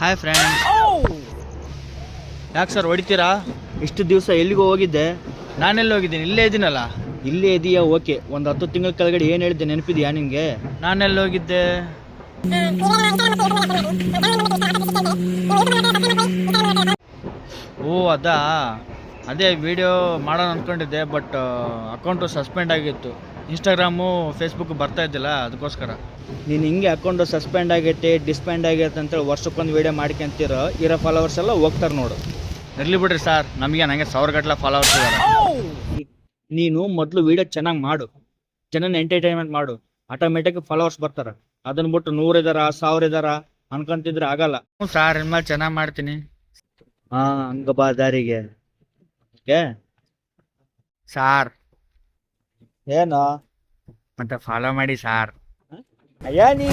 Hi friends. ಯಾಕೆ sir ಹೊಡಿತೀರಾ? ಇಷ್ಟು ದಿವಸ ಎಲ್ಲಿಗೂ ಹೋಗಿದ್ದೆ? ನಾನೆಲ್ಲಿ ಹೋಗಿದ್ದೀನಿ? ಇಲ್ಲೇ ಇದ್ದೀನಲ್ಲ. ಇಲ್ಲೇ ಇದೆಯಾ? ಓಕೆ. ಒಂದು 10 ತಿಂಗಳ ಕೆಳಗಡೆ ಏನು ಹೇಳಿದ್ದೆ ನೆನಪಿದೆಯಾ ನಿನಗೆ? ನಾನೆಲ್ಲಿ ಹೋಗಿದ್ದೆ? ಓ ಅದೇ ವಿಡಿಯೋ ಮಾಡೋಣ ಅಂದ್ಕೊಂಡಿದ್ದೆ, ಬಟ್ ಅಕೌಂಟು ಸಸ್ಪೆಂಡ್ ಆಗಿತ್ತು. ಇನ್ಸ್ಟಾಗ್ರಾಮು ಫೇಸ್ಬುಕ್ ಬರ್ತಾ ಇದ್ದಿಲ್ಲ, ಅದಕ್ಕೋಸ್ಕರ. ನೀನು ಹಿಂಗೆ ಅಕೌಂಟು ಸಸ್ಪೆಂಡ್ ಆಗೈತೆ ಡಿಸ್ಪೆಂಡ್ ಆಗೈತೆ ಅಂತೇಳಿ ವರ್ಷಕ್ಕೊಂದು ವೀಡಿಯೋ ಮಾಡ್ಕೊಂತೀರೋ ಇರೋ ಫಾಲೋವರ್ಸ್ ಎಲ್ಲ ಹೋಗ್ತಾರೆ ನೋಡು. ಇರಲಿ ಬಿಡ್ರಿ ಸರ್, ನಮಗೆ ನನಗೆ 1000 ಗಟ್ಟಲೆ ಫಾಲೋವರ್ಸ್ ಇದ್ದಾರೆ. ನೀನು ಮೊದಲು ವೀಡಿಯೋ ಚೆನ್ನಾಗಿ ಮಾಡು, ಜನನ ಎಂಟರ್ಟೈನ್ಮೆಂಟ್ ಮಾಡು, ಆಟೋಮೆಟಿಕ್ ಫಾಲೋವರ್ಸ್ ಬರ್ತಾರೆ. ಅದನ್ನ ಬಿಟ್ಟು 100 ಇದಾರ 1000 ಇದಾರ ಅನ್ಕೊಂತಿದ್ರೆ ಆಗಲ್ಲ. ಹ್ಞೂ ಸರ್, ಇನ್ಮೇಲೆ ಚೆನ್ನಾಗಿ ಮಾಡ್ತೀನಿ. ಹಂಗ ಬಾ ದಾರಿಗೆ. ಓಕೆ ಸಾರ್, ಏನೋ ಮತ್ತೆ ಫಾಲೋ ಮಾಡಿ ಸಾರ್. ಅಯ್ಯ ನೀ